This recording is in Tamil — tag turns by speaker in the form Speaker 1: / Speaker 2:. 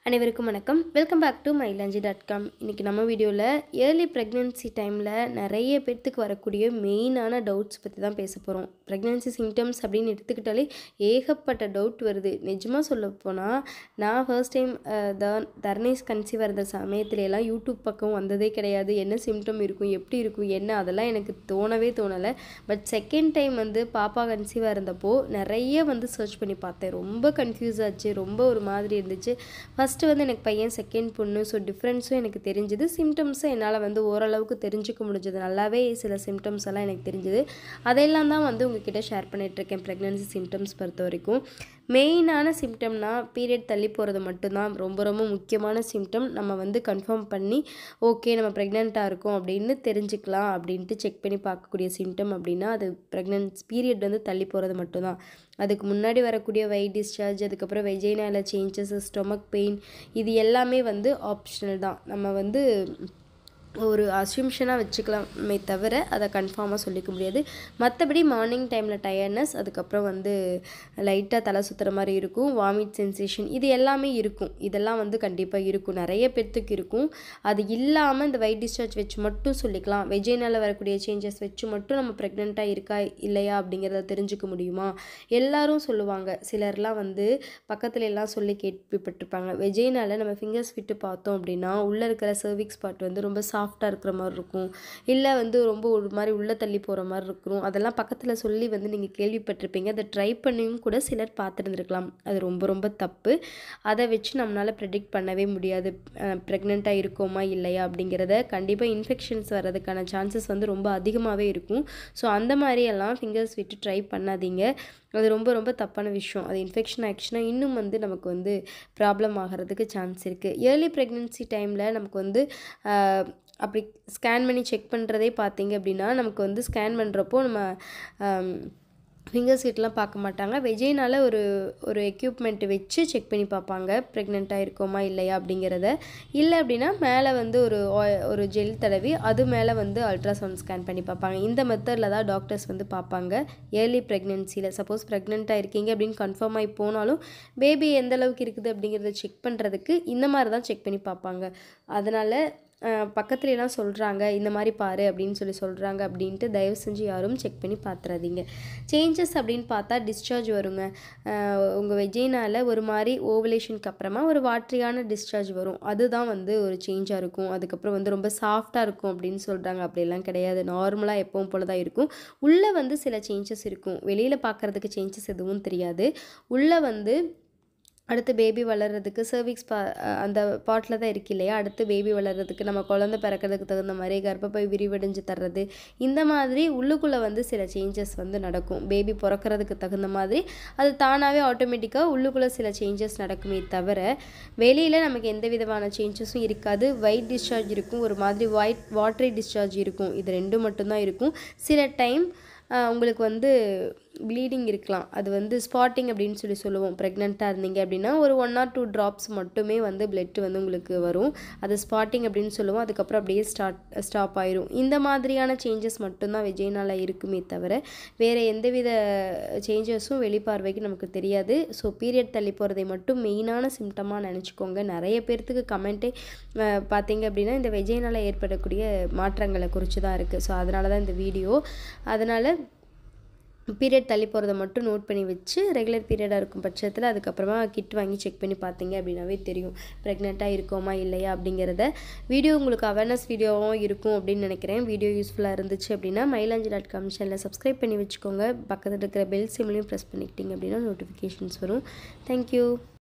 Speaker 1: அனைவருக்கும் வணக்கம். Welcome back to mylanji.com. இன்றைக்கி நம்ம வீடியோவில் ஏர்லி ப்ரெக்னென்சி டைமில் நிறைய பேர்த்துக்கு வரக்கூடிய மெயினான டவுட்ஸ் பற்றி தான் பேச போகிறோம். ப்ரெக்னென்சி சிம்டம்ஸ் அப்படின்னு எடுத்துக்கிட்டாலே ஏகப்பட்ட டவுட் வருது. நிஜமாக சொல்லப்போனால் நான் ஃபர்ஸ்ட் டைம் தர்னேஸ் கன்சீவ் இருந்த சமயத்துலலாம் யூடியூப் பக்கம் வந்ததே கிடையாது. என்ன சிம்டம் இருக்கும், எப்படி இருக்கும், என்ன அதெல்லாம் எனக்கு தோணலை. பட் செகண்ட் டைம் பாப்பா கன்சீவாக இருந்தப்போ நிறைய சர்ச் பண்ணி பார்த்தேன். ரொம்ப கன்ஃபியூஸ் ஆச்சு, ரொம்ப ஒரு மாதிரி இருந்துச்சு. ஃபஸ்ட்டு எனக்கு பையன், செகண்ட் பொண்ணு. ஸோ டிஃப்ரென்ஸும் எனக்கு தெரிஞ்சுது. சிம்டம்ஸும் என்னால் ஓரளவுக்கு தெரிஞ்சுக்க முடிஞ்சது. நல்லாவே சில சிம்டம்ஸ் எல்லாம் எனக்கு தெரிஞ்சுது. அதையெல்லாம் தான் உங்ககிட்ட ஷேர் பண்ணிகிட்ருக்கேன். ப்ரெக்னென்சி சிம்டம்ஸ் பொறுத்த வரைக்கும் மெயினான சிம்டம்னா பீரியட் தள்ளி போகிறது மட்டும்தான் ரொம்ப ரொம்ப முக்கியமான சிம்டம். நம்ம கன்ஃபார்ம் பண்ணி ஓகே நம்ம ப்ரெக்னெண்ட்டாக இருக்கோம் அப்படின்னு தெரிஞ்சுக்கலாம் அப்படின்ட்டு செக் பண்ணி பார்க்கக்கூடிய சிம்டம் அப்படின்னா அது பீரியட் தள்ளி போகிறது மட்டும்தான். அதுக்கு முன்னாடி வரக்கூடிய வெயிட் டிஸ்சார்ஜ், அதுக்கப்புறம் வெஜைனால சேஞ்சஸ், ஸ்டொமக் பெயின், இது எல்லாமே ஆப்ஷனல் தான். நம்ம ஒரு அஸ்யூம்ஷனாக வச்சுக்கலாமே தவிர அதை கன்ஃபார்மாக சொல்லிக்க முடியாது. மற்றபடி மார்னிங் டைமில் டயர்ட்னஸ், அதுக்கப்புறம் லைட்டாக தலை சுற்றுற மாதிரி இருக்கும், வாமிட் சென்சேஷன், இது எல்லாமே இருக்கும். இதெல்லாம் கண்டிப்பாக இருக்கும், நிறைய பேர்த்துக்கு இருக்கும். அது இல்லாமல் இந்த வெயிட் டிஸ்சார்ஜ் வச்சு மட்டும் சொல்லிக்கலாம். வெஜைனால வரக்கூடிய சேஞ்சஸ் வச்சு மட்டும் நம்ம ப்ரெக்னெண்ட்டாக இருக்கா இல்லையா அப்படிங்கிறத தெரிஞ்சுக்க முடியுமா? எல்லாரும் சொல்லுவாங்க. சிலர்லாம் பக்கத்துல எல்லாம் சொல்லி கேள்விப்பட்டிருப்பாங்க. வெஜைனால நம்ம ஃபிங்கர்ஸ் விட்டு பார்த்தோம் அப்படின்னா உள்ளே இருக்கிற சர்விக்ஸ் பார்ட் ரொம்ப சாஃப்டாக இருக்கிற மாதிரி இருக்கும், இல்லை ரொம்ப ஒரு மாதிரி உள்ளே தள்ளி போகிற மாதிரி இருக்கும். அதெல்லாம் பக்கத்தில் சொல்லி நீங்கள் கேள்விப்பட்டிருப்பீங்க. அதை ட்ரை பண்ணியும் கூட சிலர் பார்த்துருந்துருக்கலாம். அது ரொம்ப ரொம்ப தப்பு. அதை வச்சு நம்மளால் ப்ரெடிக்ட் பண்ணவே முடியாது ப்ரெக்னெண்ட்டாக இருக்கோமா இல்லையா அப்படிங்கிறத. கண்டிப்பாக இன்ஃபெக்ஷன்ஸ் வர்றதுக்கான சான்சஸ் ரொம்ப அதிகமாகவே இருக்கும். ஸோ அந்த மாதிரியெல்லாம் ஃபிங்கர்ஸ் விட்டு ட்ரை பண்ணாதீங்க. அது ரொம்ப ரொம்ப தப்பான விஷயம். அது இன்ஃபெக்ஷன் ஆக்சுவலாக இன்னும் நமக்கு ப்ராப்ளம் ஆகிறதுக்கு சான்ஸ் இருக்குது. ஏர்லி ப்ரெக்னென்சி டைமில் நமக்கு அப்படி ஸ்கேன் பண்ணி செக் பண்ணுறதே பார்த்தீங்க அப்படின்னா நமக்கு ஸ்கேன் பண்ணுறப்போ நம்ம ஃபிங்கர்ஸ் கிட்டலாம் பார்க்க மாட்டாங்க. வெஜைனால ஒரு எக்யூப்மெண்ட் வச்சு செக் பண்ணி பார்ப்பாங்க ப்ரெக்னெண்ட்டாக இருக்கோமா இல்லையா அப்படிங்கிறத. இல்லை அப்படின்னா மேலே ஒரு ஜெல் தடவி அது மேலே அல்ட்ராசவுண்ட் ஸ்கேன் பண்ணி பார்ப்பாங்க. இந்த மெத்தடில் தான் டாக்டர்ஸ் பார்ப்பாங்க ஏர்லி ப்ரெக்னென்சியில். சப்போஸ் ப்ரெக்னெண்ட்டாக இருக்கீங்க அப்படின்னு கன்ஃபார்ம் ஆகி போனாலும் பேபி எந்த அளவுக்கு இருக்குது அப்படிங்கிறத செக் பண்ணுறதுக்கு இந்த மாதிரி தான் செக் பண்ணி பார்ப்பாங்க. அதனால் பக்கத்துலலாம் சொல்கிறாங்க இந்த மாதிரி பாரு அப்படின்னு சொல்கிறாங்க அப்படின்ட்டு தயவு செஞ்சு யாரும் செக் பண்ணி பார்த்துறாதீங்க. சேஞ்சஸ் அப்படின்னு பார்த்தா டிஸ்சார்ஜ் வருங்க. உங்கள் வெஜைனால ஒரு மாதிரி ஓவலேஷனுக்கு அப்புறமா ஒரு வாட்டரியான டிஸ்சார்ஜ் வரும். அதுதான் ஒரு சேஞ்சாக இருக்கும். அதுக்கப்புறம் ரொம்ப சாஃப்டாக இருக்கும் அப்படின்னு சொல்கிறாங்க. அப்படிலாம் கிடையாது. நார்மலாக எப்பவும் போல தான் இருக்கும். உள்ளே சில சேஞ்சஸ் இருக்கும். வெளியில் பார்க்குறதுக்கு சேஞ்சஸ் எதுவும் தெரியாது. உள்ளே அடுத்து பேபி வளர்கிறதுக்கு சர்விக்ஸ் அந்த பாட்டில் தான் இருக்கு இல்லையா, அடுத்து பேபி வளர்கிறதுக்கு நம்ம குழந்தை பிறக்கிறதுக்கு தகுந்த மாதிரி கர்ப்பப்பை விரிவடைஞ்சு தர்றது, இந்த மாதிரி உள்ளுக்குள்ளே சில சேஞ்சஸ் நடக்கும். பேபி பிறக்கிறதுக்கு தகுந்த மாதிரி அது தானாகவே ஆட்டோமேட்டிக்காக உள்ளுக்குள்ளே சில சேஞ்சஸ் நடக்குமே தவிர வெளியில் நமக்கு எந்த விதமான சேஞ்சஸும் இருக்காது. ஒயிட் டிஸ்சார்ஜ் இருக்கும், ஒரு மாதிரி வாட்டரி டிஸ்சார்ஜ் இருக்கும். இது ரெண்டும் மட்டும்தான் இருக்கும். சில டைம் உங்களுக்கு ப்ளீடிங் இருக்கலாம். அது ஸ்பாட்டிங் அப்படின்னு சொல்லுவோம். ப்ரெக்னெண்ட்டாக இருந்தீங்க அப்படின்னா ஒரு 1 or 2 drops மட்டுமே பிளட் உங்களுக்கு வரும். அது ஸ்பாட்டிங் அப்படின்னு சொல்லுவோம். அதுக்கப்புறம் அப்படியே ஸ்டாப் ஆயிரும். இந்த மாதிரியான சேஞ்சஸ் மட்டும்தான் வெஜைனால இருக்குமே தவிர வேறு எந்தவித சேஞ்சஸும் வெளிப்பார்வைக்கு நமக்கு தெரியாது. ஸோ பீரியட் தள்ளி போகிறதை மட்டும் மெயினான சிம்டமாக நினச்சிக்கோங்க. நிறைய பேர்த்துக்கு கமெண்ட்டே பார்த்தீங்க அப்படின்னா இந்த வெஜைனால ஏற்படக்கூடிய மாற்றங்களை குறித்து தான் இருக்குது. ஸோ அதனால தான் இந்த வீடியோ. அதனால் பீரியட் தள்ளி போகிறத மட்டும் நோட் பண்ணி வச்சு ரெகுலர் பீரியடாக இருக்கும் பட்சத்தில் அதுக்கப்புறமா கிட் வாங்கி செக் பண்ணி பார்த்தீங்க அப்படின்னாவே தெரியும் ப்ரெக்னெண்ட்டாக இருக்கோமா இல்லையா அப்படிங்கிறத. வீடியோ உங்களுக்கு அவேர்னஸ் வீடியோவும் இருக்கும் அப்படின்னு நினைக்கிறேன். வீடியோ யூஸ்ஃபுல்லாக இருந்துச்சு அப்படின்னா mylanji.com சேனலை சப்ஸ்கிரைப் பண்ணி வச்சுக்கோங்க. பக்கத்தில் இருக்கிற பெல் சிம்லையும் ப்ரெஸ் பண்ணிக்கிட்டீங்க அப்படின்னா நோட்டிஃபிகேஷன்ஸ் வரும். தேங்க்யூ.